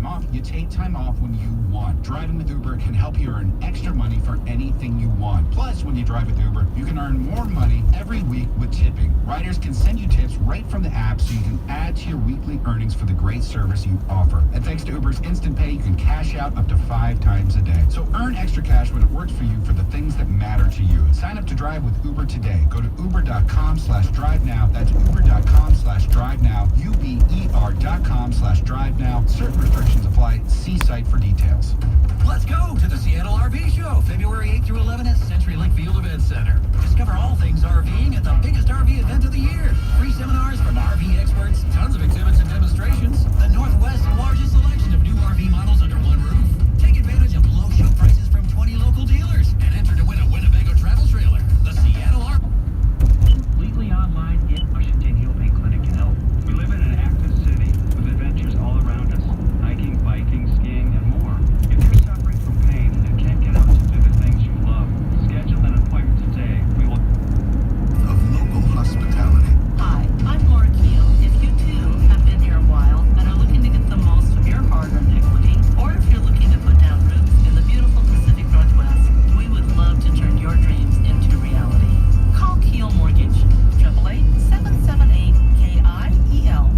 time off, you take time off when you want. Driving with Uber can help you earn extra money for anything you want. Plus, when you drive with Uber, you can earn more money every week with tipping. Riders can send you tips right from the app so you can add to your weekly earnings for the great service you offer. And thanks to Uber's Instant Pay, you can cash out up to 5 times a day. So earn extra cash when it works for you for the things that matter to you. Sign up to drive with Uber today. Go to uber.com/drive now. That's uber.com/drive now. uber.com/drive now. Certain restrictions apply. See site for details. Let's go to the Seattle RV Show, February 8th through 11 at CenturyLink Field Event Center. Discover all things RVing at the biggest RV event of the year. Free seminars from RV experts, tons of exhibits and demonstrations, the Northwest's largest selection of new RV models under one roof. Take advantage of low show prices from 20 local dealers and enter to win a Winnebago travel trailer. The Seattle RV. Completely online in Washington Heel Pain Clinic can help. We live in an active city with adventures all around us. Hiking, biking, skiing, and more. If you're suffering from pain and can't get out to do the things you love, schedule an appointment today. We will... Of local hospitality. Hi, I'm Laura Keel. If you too have been here a while and are looking to get the most of your hard-earned equity, or if you're looking to put down roots in the beautiful Pacific Northwest, we would love to turn your dreams into reality. Call Keel Mortgage, 888-778-KIEL.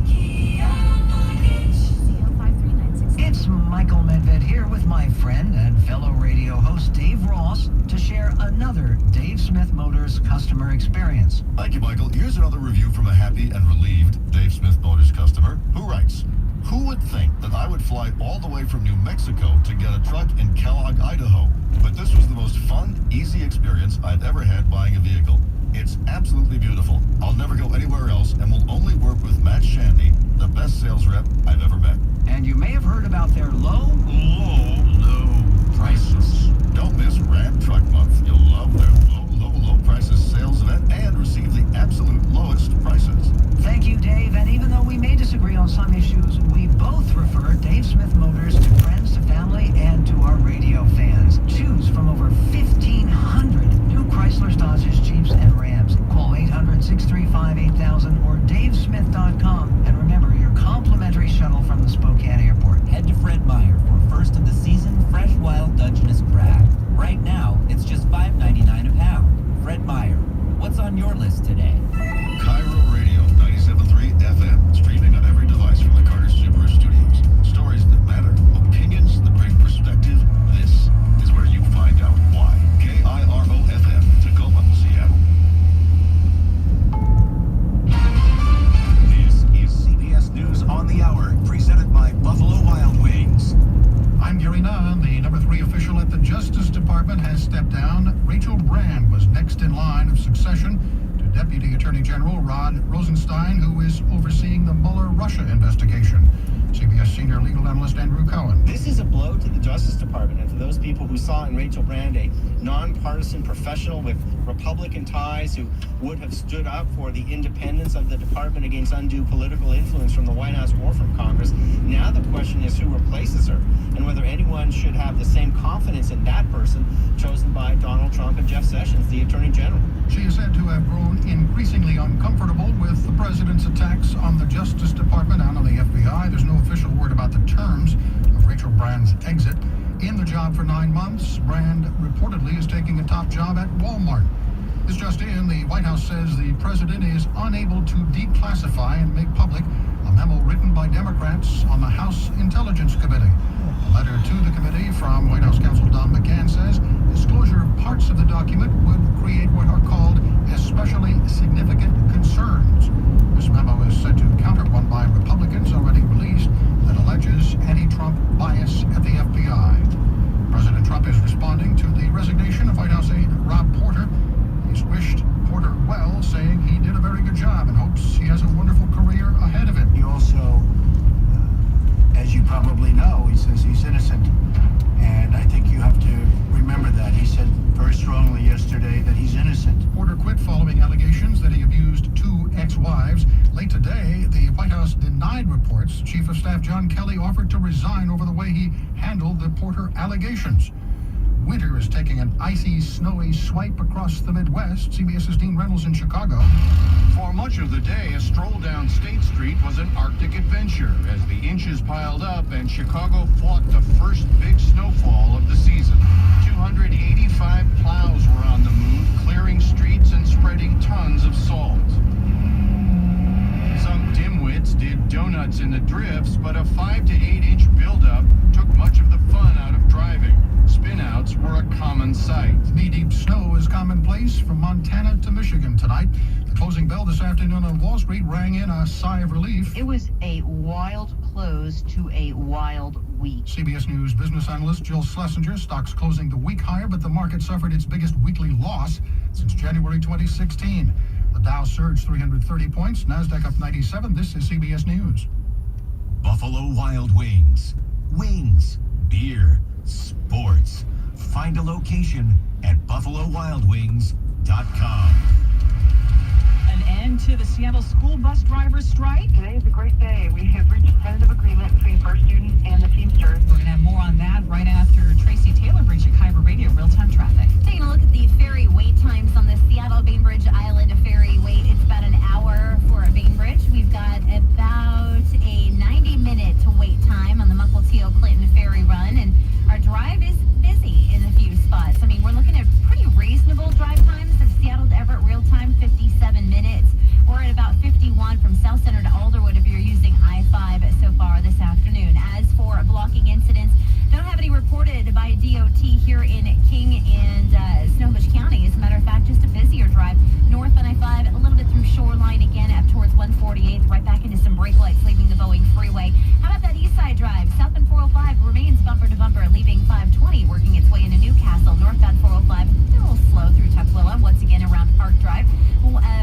It's Michael Medved here with my friend and fellow radio host Dave Ross to share another Dave Smith Motors customer experience. Thank you, Michael. Here's another review from a happy and relieved Dave Smith Motors customer who writes, "Who would think that I would fly all the way from New Mexico to get a truck in Kellogg, Idaho? But this was the most fun, easy experience I've ever had buying a vehicle. It's absolutely beautiful. I'll never go anywhere else and will only work with Matt Shandy, the best sales rep I've ever met." And you may have heard about their low prices. Don't miss Ram Truck Month. You'll love their low prices sales event and receive the absolute lowest prices. Thank you, Dave. And even though we may disagree on some issues, we both refer Dave Smith Motors to friends, to family, and to our radio fans. Choose from over 1,500 new Chryslers, Dodges, Jeeps, and Rams. Call 800-635-8000 or davesmith.com. And remember, your complimentary shuttle from the Spokane Airport. Head to Fred Meyer for first of the season fresh wild Dungeness crab. Right now, it's just $5.99 a pound. Fred Meyer, what's on your list today? Cairo Radio, 97.3 FM, streaming on every device from the Carter Subaru Studios. Stories that matter, opinions that bring perspective. This is where you find out why. KIRO FM, Tacoma, Seattle. This is CBS News on the Hour, presented by Buffalo Wild Wings. I'm Gary Nunn. The number 3 official at the Justice Department has stepped down. Rachel Brand was next in line of succession to Deputy Attorney General Rod Rosenstein, who is overseeing the Mueller-Russia investigation. CBS senior legal analyst Andrew Cohen. This is a blow to the Justice Department and to those people who saw in Rachel Brand a nonpartisan professional with Republican ties who would have stood up for the independence of the department against undue political influence from the White House or from Congress. Now the question is who replaces her and whether anyone should have the same confidence in that person chosen by Donald Trump and Jeff Sessions, the Attorney General. She is said to have grown increasingly uncomfortable with the president's attacks on the Justice Department and on the FBI. There's no official word about the terms of Rachel Brand's exit. In the job for 9 months, Brand reportedly is taking a top job at Walmart. This just in, the White House says the president is unable to declassify and make public a memo written by Democrats on the House Intelligence Committee. A letter to the committee from White House counsel Don McGahn says disclosure of parts of the document would create what are called especially significant concerns. This memo is said to counter one by Republicans already released that alleges anti-Trump bias at the FBI. President Trump is responding to the resignation of White House aide Rob Porter. He's wished Porter well, saying he did a very good job and hopes he has a wonderful career ahead of him. He also, as you probably know, he says he's innocent. And I think you have to remember that. He said very strongly yesterday that he's innocent. Porter quit following allegations that he abused 2 ex-wives. Late today, the White House denied reports. Chief of Staff John Kelly offered to resign over the way he handled the Porter allegations. winter is taking an icy, snowy swipe across the Midwest. CBS's Dean Reynolds in Chicago. For much of the day, a stroll down State Street was an Arctic adventure as the inches piled up and Chicago fought the first big snowfall of the season. 285 plows were on the move, clearing streets and spreading tons of salt. Some dimwits did donuts in the drifts, but a 5 to 8 inch buildup took much of the fun out of driving. Spinouts were a common sight. Knee-deep snow is commonplace from Montana to Michigan tonight. The closing bell this afternoon on Wall Street rang in a sigh of relief. It was a wild close to a wild week. CBS News business analyst Jill Schlesinger, stocks closing the week higher, but the market suffered its biggest weekly loss since January 2016. The Dow surged 330 points, NASDAQ up 97. This is CBS News. Buffalo Wild Wings. Wings, beer, sports. Find a location at buffalowildwings.com. An end to the Seattle school bus drivers strike. Today is a great day. We have reached a tentative agreement between First Students and the Teamsters. We're going to have more on that right after Tracy Taylor brings you Khmer Radio real-time traffic. Taking a look at the ferry wait times on the Seattle Bainbridge Island ferry wait. It's about an hour for a Bainbridge. We've got about a 90-minute wait time on the Mukilteo Clinton ferry run, and our drive is busy in a few spots. I mean, we're looking at pretty reasonable drive times of Seattle to Everett real-time, 57 minutes. We're at about 51 from South Center to Alderwood if you're using I-5 so far this afternoon. As for blocking incidents, don't have any reported by DOT here in King and Snohomish County. As a matter of fact, just a busier drive north on I-5, a little bit through Shoreline again up towards 148th, right back into some brake lights leaving the Boeing Freeway. How about that east side drive? Southbound 405 remains bumper to bumper, leaving 520, working its way into Newcastle. Northbound 405, a little slow through Tukwila, once again around Park Drive.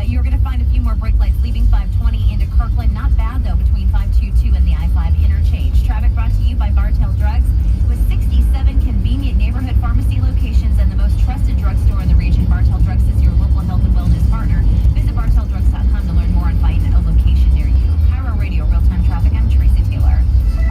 You're going to find a few more brake lights leaving 520 into Kirkland. Not bad, though, between 522 and the I-5 interchange. Traffic brought to you by Bartell Drugs, with 67 convenient neighborhood pharmacy locations and the most trusted drugstore in the region. Bartell Drugs is your local health and wellness partner. Visit bartelldrugs.com to learn more and find a location near you. Cairo Radio real-time traffic. I'm Tracy Taylor.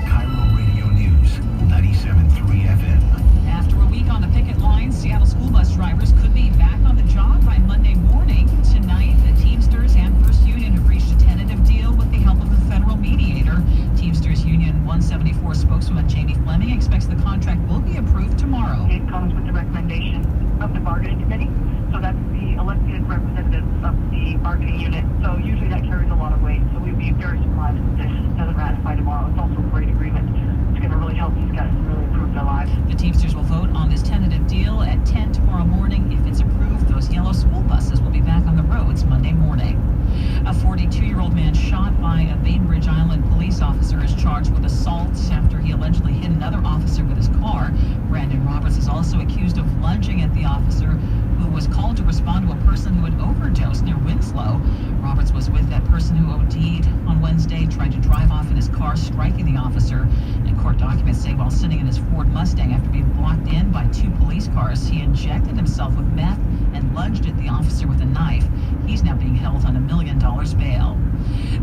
Cairo Radio News, 97.3 FM. After a week on the picket line, Seattle school bus drivers could be back on the job by Monday morning. Tonight, the Teamsters and First Union have reached a tentative deal with the help of a federal mediator. Teamsters Union 174 spokeswoman Jamie Fleming expects the contract will be approved tomorrow. It comes with the recommendation of the bargaining committee, so that's the elected representatives of the bargaining unit. So usually that carries a lot of weight. So we'd be very surprised if this doesn't ratify tomorrow. It's also a great agreement. It's going to really help these guys really improve their lives. The Teamsters will vote on this tentative deal at 10 tomorrow morning. If it's approved, those yellow school buses will be back on the roads Monday morning. A 42-year-old man shot by a Bainbridge Island police officer is charged with assault after he allegedly hit another officer with his car. Brandon Roberts is also accused of lunging at the officer, who was called to respond to a person who had overdosed near Winslow. Roberts was with that person who OD'd on Wednesday, tried to drive off in his car, striking the officer. And court documents say while sitting in his Ford Mustang after being blocked in by two police cars, he injected himself with meth and lunged at the officer with a knife. He's now being held on $1 million bail.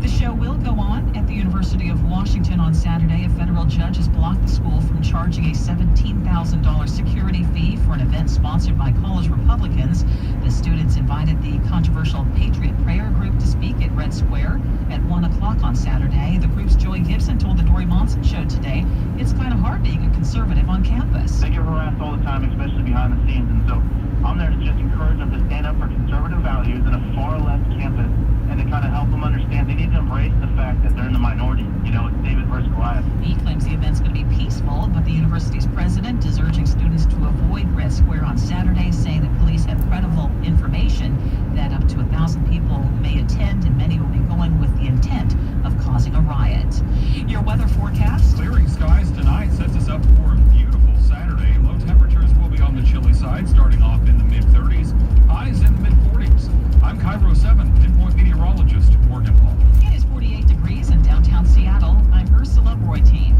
The show will go on at the University of Washington on Saturday. A federal judge has blocked the school from charging a $17,000 security fee for an event sponsored by college Republicans. The students invited the controversial Patriot Prayer Group to speak at Red Square at 1 o'clock on Saturday. The group's Joey Gibson told the Dory Monson Show today, it's kind of hard being a conservative on campus. They get harassed all the time, especially behind the scenes, and so I'm there to just encourage them to stand up for conservative values in a far left campus and to kind of help them understand they need to embrace the fact that they're in the minority. You know, it's David versus Goliath. He claims the event's going to be peaceful, but the university's president is urging students to avoid Red Square on Saturday, saying that police have credible information that up to 1,000 people may attend, and many will be going with the intent of causing a riot. Your weather forecast? Clearing skies tonight sets us up for a beautiful Saturday. Low temperatures will be on the chilly side, starting off in the mid-30s, highs in the mid-40s. I'm Cairo 7 pinpoint meteorologist Morgan Paul. It is 48 degrees in downtown Seattle. I'm Ursula Royteen.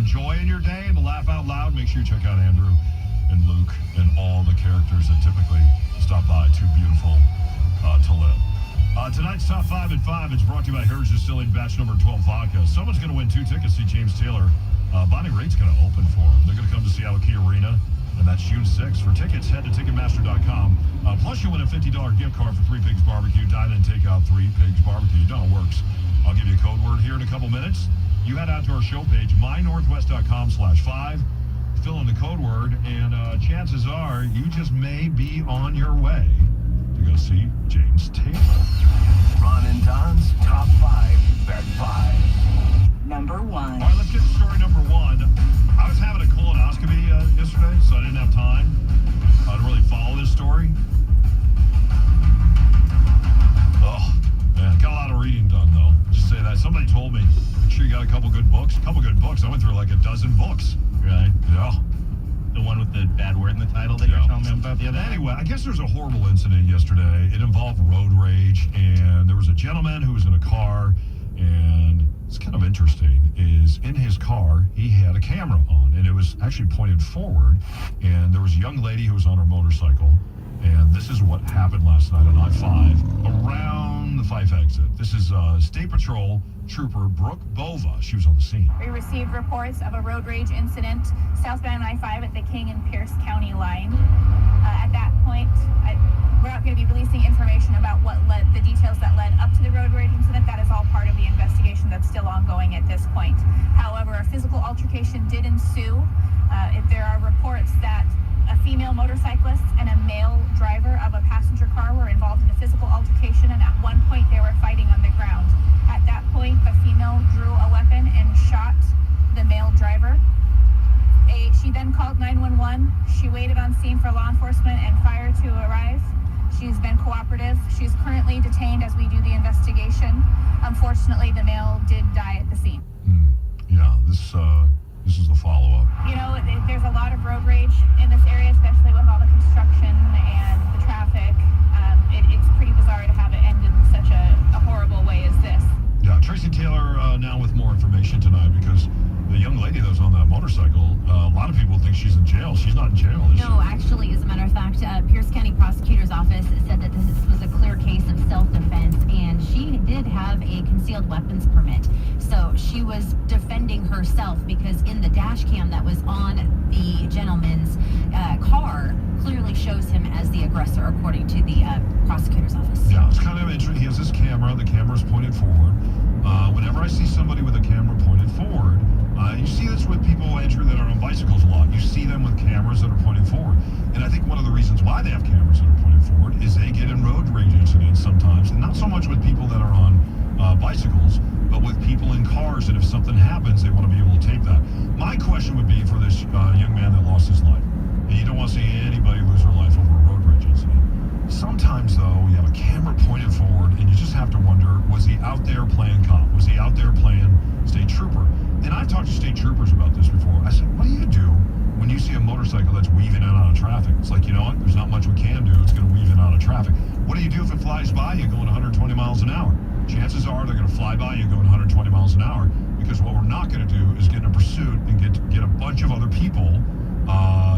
some joy in your day and to laugh out loud, make sure you check out Andrew and Luke and all the characters that typically stop by. Too beautiful to live. Tonight's Top 5 at 5. It's brought to you by Heritage Distilling Batch Number 12 Vodka. Someone's going to win 2 tickets to see James Taylor. Bonnie Raitt's going to open for him. They're going to come to Seattle Key Arena, and that's June 6th. For tickets, head to Ticketmaster.com. Plus, you'll win a $50 gift card for 3 Pigs Barbecue. Dine and take out 3 Pigs Barbecue. You know it works. I'll give you a code word here in a couple minutes. You head out to our show page, mynorthwest.com/5. Fill in the code word, and chances are you just may be on your way to go see James Taylor. Ron and Don's Top 5 at 5. Number 1. All right, let's get to story number 1. I was having a colonoscopy yesterday, so I didn't have time to really follow this story. Oh, man, got a lot of reading done, though. Just say that. Somebody told me, make sure you got a couple good books. I went through like a dozen books. Right. Yeah. The one with the bad word in the title that you're telling me about the other day? Anyway, I guess there's a horrible incident yesterday. It involved road rage, and there was a gentleman who was in a car, and it's kind of interesting, is in his car, he had a camera on, and it was actually pointed forward, and there was a young lady who was on her motorcycle, and this is what happened last night on I-5 around the Fife exit. This is State Patrol Trooper Brooke Bova. She was on the scene. We received reports of a road rage incident southbound I-5 at the King and Pierce County line. At that point, we're not going to be releasing information about the details that led up to the road rage incident. That is all part of the investigation that's still ongoing at this point. However, a physical altercation did ensue. If there are reports that a female motorcyclist and a male driver of a passenger car were involved in a physical altercation, and at one point they were fighting on the ground. At that point, the female drew a weapon and shot the male driver. She then called 911. She waited on scene for law enforcement and fire to arrive. She's been cooperative. She's currently detained as we do the investigation. Unfortunately, the male did die at the scene. Yeah, this is the follow-up. You know, there's a lot of road rage in this area, especially with all the construction and the traffic. It's pretty bizarre to have it end in such a horrible way as this. Yeah, Tracy Taylor now with more information tonight, because the young lady that was on that motorcycle, a lot of people think she's in jail. She's not in jail, is she? No, actually, as a matter of fact, Pierce County Prosecutor's Office said that this was a clear case of self-defense, and she did have a concealed weapons permit. So she was defending herself, because in the dash cam that was on the gentleman's car clearly shows him as the aggressor, according to the prosecutor's office. Yeah, it's kind of interesting. He has this camera. The camera's pointed forward. Whenever I see somebody with a camera pointed forward, you see this with people, Andrew, that are on bicycles a lot. You see them with cameras that are pointing forward. And I think one of the reasons why they have cameras that are pointing forward is they get in road rage incidents sometimes, and not so much with people that are on bicycles, but with people in cars, and if something happens, they want to be able to tape that. My question would be for this young man that lost his life, and you don't want to see anybody lose their life over a road rage incident. Sometimes, though, you have a camera pointed forward, and you just have to wonder, was he out there playing cop? Was he out there playing state trooper? And I've talked to state troopers about this before. I said, what do you do when you see a motorcycle that's weaving in and out of traffic? It's like, you know what? There's not much we can do. It's going to weave in and out of traffic. What do you do if it flies by you going 120 miles an hour? Chances are they're going to fly by you going 120 miles an hour, because what we're not going to do is get in a pursuit and get a bunch of other people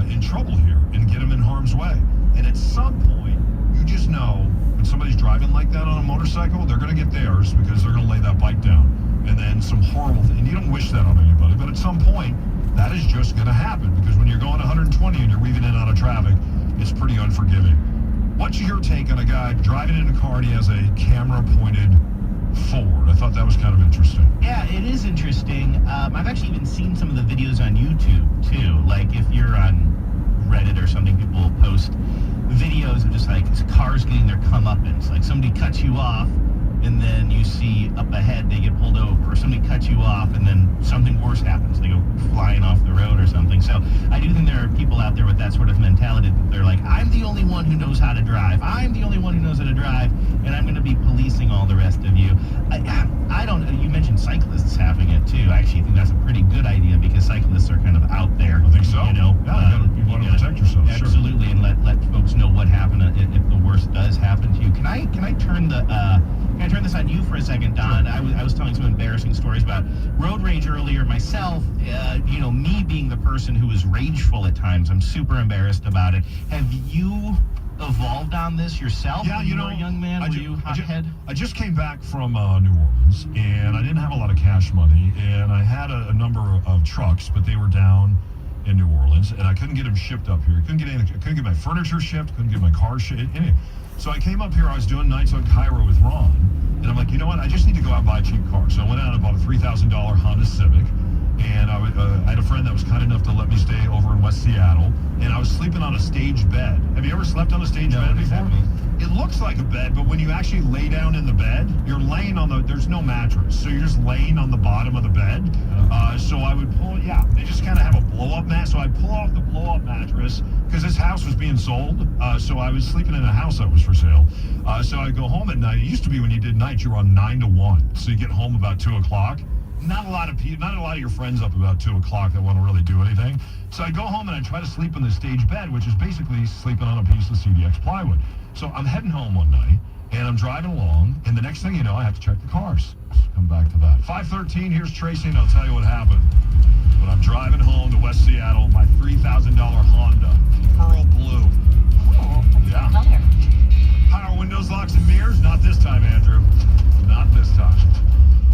in trouble here and get them in harm's way. And at some point, you just know when somebody's driving like that on a motorcycle, they're going to get theirs, because they're going to lay that bike down. And then some horrible thing. And you don't wish that on anybody, but at some point, that is just going to happen, because when you're going 120 and you're weaving in and out of traffic, it's pretty unforgiving. What's your take on a guy driving in a car and he has a camera pointed forward? I thought that was kind of interesting. Yeah, it is interesting. I've actually even seen some of the videos on YouTube, too. Like, if you're on Reddit or something, people will post videos of just, like, cars getting their comeuppance. Like, somebody cuts you off, and then you see up ahead they get pulled over, or somebody cuts you off and then something worse happens. They go flying off the road or something. So I do think there are people out there with that sort of mentality that they're like, I'm the only one who knows how to drive. I'm the only one who knows how to drive, and I'm going to be policing all the rest of you. I don't know. You mentioned cyclists having it too. I actually think that's a pretty good idea, because cyclists are kind of out there. I think so. You know, you want to protect yourself. Absolutely, sure. And let folks know what happened if the worst does happen to you. Can I turn the turn this on you for a second, Don. I was telling some embarrassing stories about road rage earlier myself. Me being the person who is rageful at times, I'm super embarrassed about it. Have you evolved on this yourself? Yeah, when you were a young man? Were you hothead? I just came back from New Orleans, and I didn't have a lot of cash money, and I had a number of trucks, but they were down in New Orleans, and I couldn't get them shipped up here. I couldn't get my furniture shipped, couldn't get my car shipped, anything. So I came up here, I was doing nights on Cairo with Ron, and I'm like, you know what, I just need to go out and buy a cheap car. So I went out and bought a $3,000 Honda Civic, and I had a friend that was kind enough to let me stay over in West Seattle, and I was sleeping on a stage bed. Have you ever slept on a stage bed before? It looks like a bed, but when you actually lay down in the bed, you're laying on there's no mattress, so you're just laying on the bottom of the bed. So I would they just kind of have a blow-up mat, so I'd pull off the blow-up mattress, because this house was being sold, so I was sleeping in a house that was for sale. So I'd go home at night. It used to be when you did nights, you were on 9 to 1, so you get home about 2 o'clock. Not a lot of your friends up about 2 o'clock that want to really do anything. So I go home and I try to sleep in the stage bed, which is basically sleeping on a piece of CDX plywood. So I'm heading home one night, and I'm driving along, and the next thing you know, I have to check the cars. Come back to that. 5:13, here's Tracy, and I'll tell you what happened. When I'm driving home to West Seattle, my $3,000 Honda, pearl blue. Oh, Yeah. color. Power windows, locks, and mirrors? Not this time, Andrew. Not this time.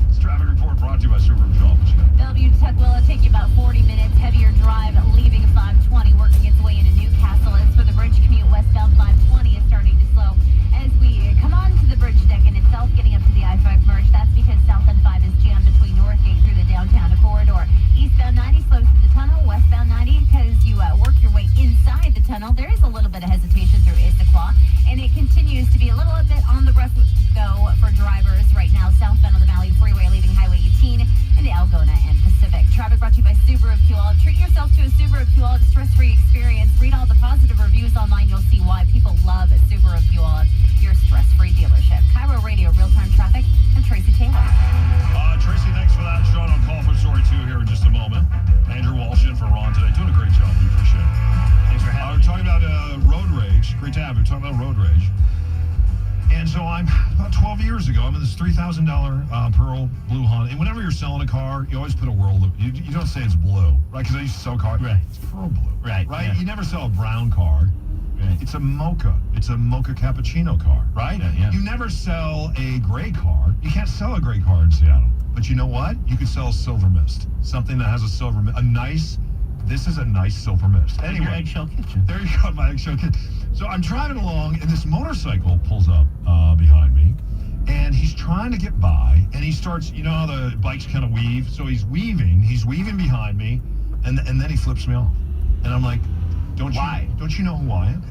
This traffic report brought to you by Subaru Shop. Bellevue to Tukwila take you about 40 minutes. Heavier drive leaving 520, working its way into Newcastle. As for the bridge commute, westbound 520 is starting to slow. As we come on to the bridge deck in itself, getting up to the I-5 merge, that's because southbound 5 is jammed between Northgate through the downtown corridor. Eastbound 90 slows through the tunnel. Westbound 90, because you work your way inside the tunnel, there is a little bit of hesitation through Issaquah, and it continues to be a little bit on the rough go for drivers right now. Southbound on the Valley Freeway, leaving Highway 18 into Algona and Pacific. Traffic brought to you by Subaru of Puyallup. Treat yourself to a Subaru of Puyallup stress-free experience. Read all the positive reviews online. You'll see why people love Subaru of Puyallup, your stress-free dealership. Cairo Radio, real-time traffic. I'm Tracy Taylor. Tracy, thanks for that. Sean on call for story 2 here in just a moment. Andrew Walsh in for Ron today. Doing a great job. We appreciate it. Thanks for having me. We're talking about road rage. Great to have you. We're talking about road rage. And so I'm about 12 years ago, I'm in this $3,000 pearl blue Honda. And whenever you're selling a car, you always put a world of, you don't say it's blue, right? Because I used to sell cars. Right. It's pearl blue. Right. Yeah. You never sell a brown car. Right. It's a mocha. It's a mocha cappuccino car, right? Yeah. You never sell a gray car. You can't sell a gray car in Seattle. But you know what? You could sell a silver mist. Something that has a silver mist. This is a nice silver mist. Anyway. Your eggshell kitchen. There you go, my eggshell kitchen. So I'm driving along, and this motorcycle pulls up behind me, and he's trying to get by, and he starts, you know how the bikes kind of weave? So he's weaving behind me, and then he flips me off. And I'm like, don't you know who I am?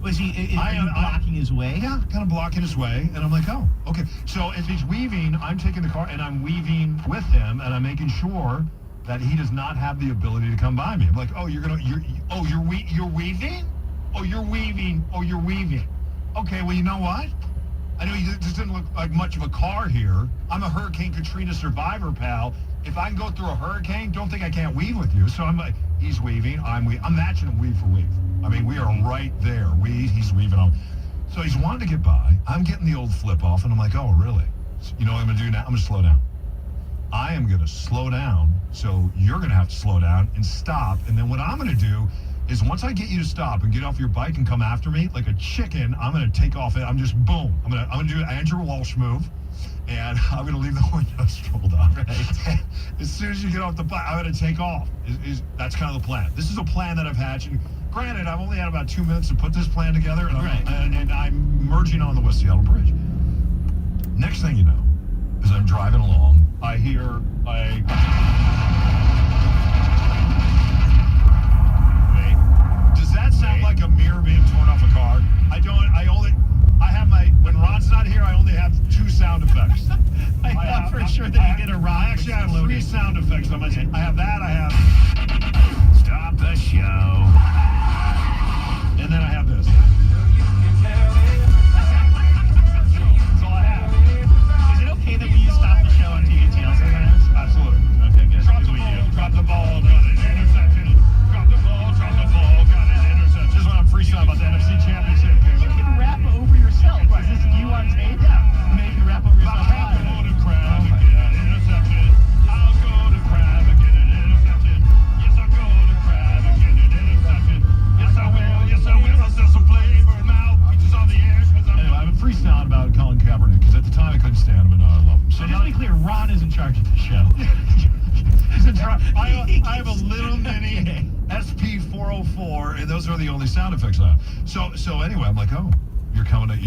Was he blocking his way? Yeah, kind of blocking his way. And I'm like, oh, okay. So as he's weaving, I'm taking the car, and I'm weaving with him, and I'm making sure that he does not have the ability to come by me. I'm like, oh, you're weaving? Oh, you're weaving. Oh, you're weaving. Okay, well, you know what? I know this doesn't look like much of a car here. I'm a Hurricane Katrina survivor, pal. If I can go through a hurricane, don't think I can't weave with you. So I'm like, he's weaving, I'm matching him weave for weave. I mean, we are right there. He's weaving on. So he's wanting to get by. I'm getting the old flip off, and I'm like, oh, really? You know what I'm going to do now? I'm going to slow down. I am going to slow down, so you're going to have to slow down and stop. And then what I'm going to do is once I get you to stop and get off your bike and come after me like a chicken, I'm going to take off. I'm just boom. I'm going to do an Andrew Walsh move, and I'm going to leave the windows rolled up. Right. As soon as you get off the bike, I'm going to take off. That's kind of the plan. This is a plan that I've hatched. And granted, I've only had about 2 minutes to put this plan together, and I'm merging on the West Seattle Bridge. Next thing you know, as I'm driving along, I hear Does that sound like a mirror being torn off a car? When Ron's not here, I only have 2 sound effects. I thought for sure that you did a Ron. I actually have 3 sound effects. I have that, I have Stop the show. And then I have this. That's all I have. Is it okay that we use Stop the Show on TVTL sometimes? Absolutely. Okay, good. Drops a I have a little mini SP404, and those are the only sound effects I have. So anyway, I'm like, oh, you're coming,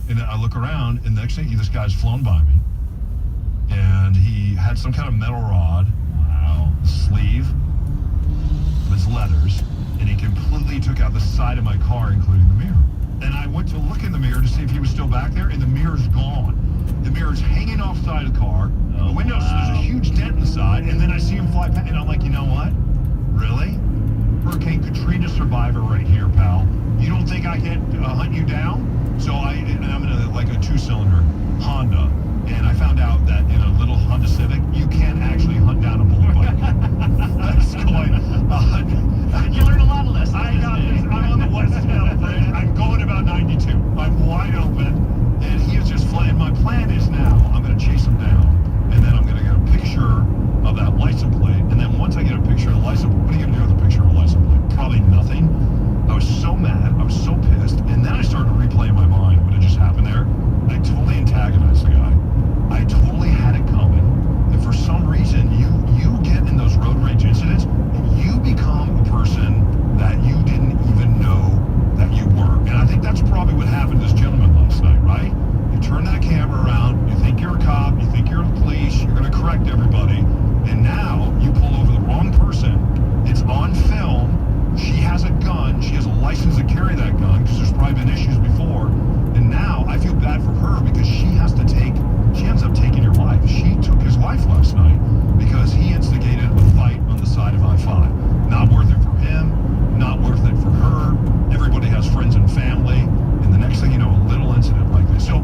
and I look around, and the next thing, this guy's flown by me, and he had some kind of metal rod, sleeve, with his leathers, and he completely took out the side of my car, including the mirror. And I went to look in the mirror to see if he was still back there, and the mirror's gone. The mirror's hanging off the side of the car. The windows, there's a huge dent in the side, and then I see him fly past, and I'm like, you know what? Really? Hurricane Katrina survivor right here, pal. You don't think I can hunt you down? So I'm in a 2-cylinder Honda, and I found out that in a little Honda Civic, you can actually hunt down a bullet bike. That's going. You learned a lot of lessons. I'm on the West Seattle Bridge. I'm going about 92. I'm wide open, and he is just flying. My plan is now I'm going to chase him down, and then I'm going to get a picture of that license plate, and then once I get a picture of the license plate, what are you going to do with a picture of a license plate? Probably nothing. I was so mad. I was so pissed, and then I started to replay in my mind what had just happened there. I totally antagonized the guy. I totally had it coming, and for some reason, you get in those road rage incidents, and you become a person that you didn't even know that you were. And I think that's probably what happened to this gentleman last night, right? You turn that camera around, you think you're a cop, you think you're the police, you're going to correct everybody, and now you pull over the wrong person. It's on film. She has a gun. She has a license to carry that gun because there's probably been issues before. And now I feel bad for her because she ends up taking your life. She took his life last night because he instigated a fight on the side of I-5. Not worth it for him, not worth it for her. Everybody has friends and family. And the next thing you know, a little incident like this. So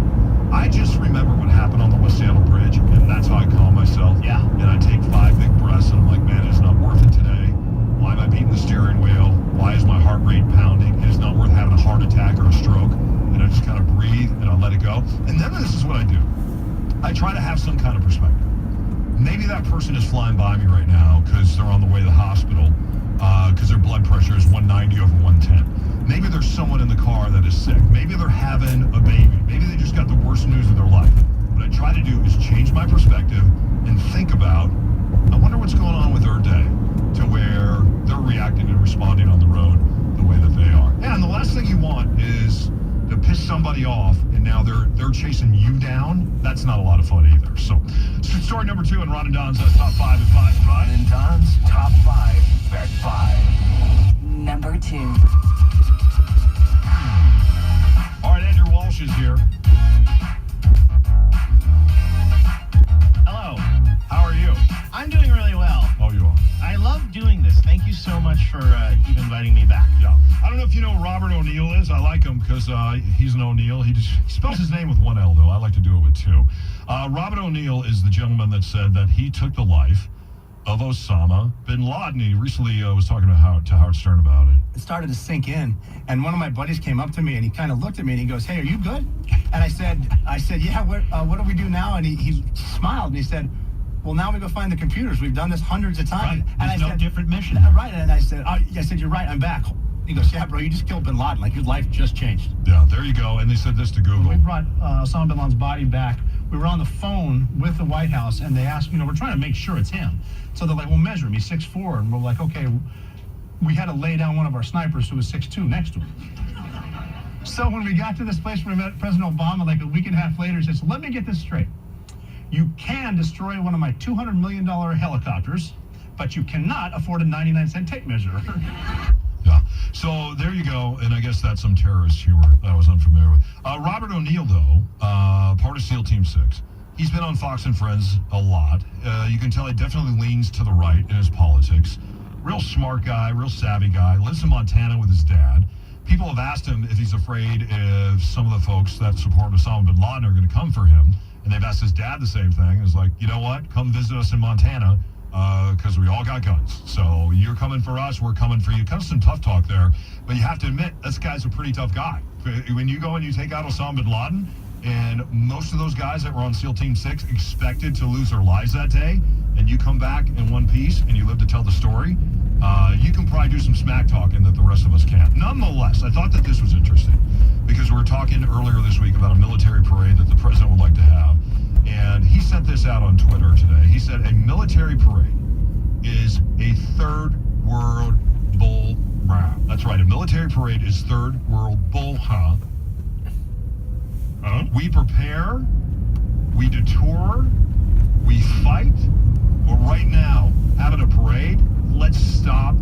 I just remember what happened on the West Seattle Bridge, and that's how I calm myself. Yeah. And I take 5 big breaths, and I'm like, man, it's not worth it today. Why am I beating the steering wheel? Why is my heart rate pounding? It's not worth having a heart attack or a stroke. And I just kind of breathe, and I let it go. And then this is what I do. I try to have some kind of perspective. Maybe that person is flying by me right now because they're on the way to the hospital because their blood pressure is 190 over 110. Maybe there's someone in the car that is sick. Maybe they're having a baby. Maybe they just got the worst news of their life. What I try to do is change my perspective and think about, I wonder what's going on with their day to where they're reacting and responding on the road the way that they are. Yeah, and the last thing you want is to piss somebody off and now they're chasing you down. That's not a lot of fun either. So story number 2 in Ron and Don's top 5 at 5. Ron and Don's top 5 at 5. Number 2. All right, Andrew Walsh is here. Hello. How are you? I'm doing really well. Oh, you are. I love doing this. Thank you so much for even inviting me back. Yeah. I don't know if you know who Robert O'Neill is. I like him because he's an O'Neill. He spells his name with 1 L, though. I like to do it with 2. Robert O'Neill is the gentleman that said that he took the life of Osama bin Laden. He recently was talking to Howard Stern about it. It started to sink in, and one of my buddies came up to me, and he kind of looked at me, and he goes, "Hey, are you good?" And I said, "Yeah, what do we do now?" And he smiled, and he said, "Well, now we go find the computers. We've done this hundreds of times." Right. And There's no different mission. Right, and I said, "You're right, I'm back." He goes, "Yeah, bro, you just killed bin Laden. Like, your life just changed." Yeah, there you go. And they said this to Google. We brought Osama bin Laden's body back. We were on the phone with the White House, and they asked, we're trying to make sure it's him. So they're like, well, measure him. He's 6'4". And we're like, okay. We had to lay down one of our snipers who was 6'2" next to him. So when we got to this place where we met President Obama, like a week and a half later, he said, so let me get this straight. You can destroy one of my $200 million helicopters, but you cannot afford a 99-cent tape measure. Yeah. So there you go. And I guess that's some terrorist humor that I was unfamiliar with. Robert O'Neill, though, part of SEAL Team 6. He's been on Fox and Friends a lot. You can tell he definitely leans to the right in his politics. Real smart guy, real savvy guy. Lives in Montana with his dad. People have asked him if he's afraid if some of the folks that support Osama bin Laden are going to come for him. And they've asked his dad the same thing. It's like, you know what? Come visit us in Montana. Because we all got guns. So you're coming for us, we're coming for you. Kind of some tough talk there. But you have to admit, this guy's a pretty tough guy. When you go and you take out Osama bin Laden, and most of those guys that were on SEAL Team 6 expected to lose their lives that day, and you come back in one piece and you live to tell the story, you can probably do some smack talking that the rest of us can't. Nonetheless, I thought that this was interesting because we were talking earlier this week about a military parade that the president would like to have. And he sent this out on Twitter today. He said a military parade right, a military parade is third world bull, huh? We prepare, we detour, we fight, or right now, having a parade, let's stop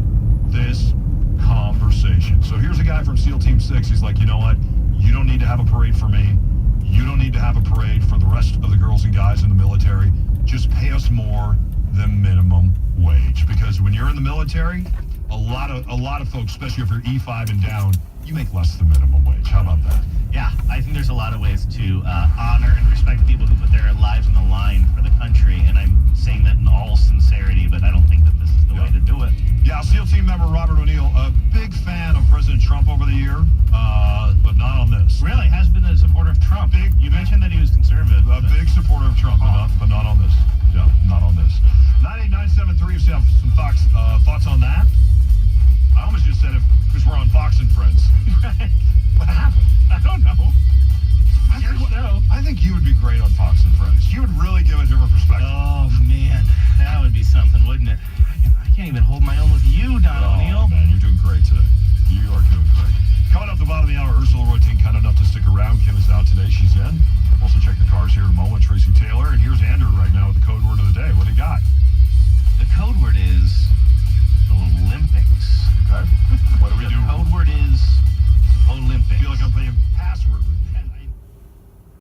this conversation. So here's a guy from SEAL Team 6. He's like, you know what? You don't need to have a parade for me. You don't need to have a parade for the rest of the girls and guys in the military. Just pay us more than minimum wage. Because when you're in the military, a lot of folks, especially if you're E5 and down, you make less than minimum wage. How about that? Yeah, I think there's a lot of ways to honor and respect people who put their lives on the line for the country, and I'm saying that in all sincerity, but I don't think that this is the way to do it. Yeah, SEAL Team member Robert O'Neill, a big fan of President Trump over the year, but not on this. Really, has been a supporter of Trump. You mentioned that he was conservative. A big supporter of Trump, but not on this. Yeah, not on this. 98973, if you have some thoughts on that. I almost just said it because we're on Fox and Friends. What happened? I don't know. I think you would be great on Fox and Friends. You would really give a different perspective. Oh, man. That would be something, wouldn't it? I can't even hold my own with you, Don O'Neill. Man, you're doing great today. You are doing great. Coming up at the bottom of the hour, Ursula Royting kind enough to stick around. Kim is out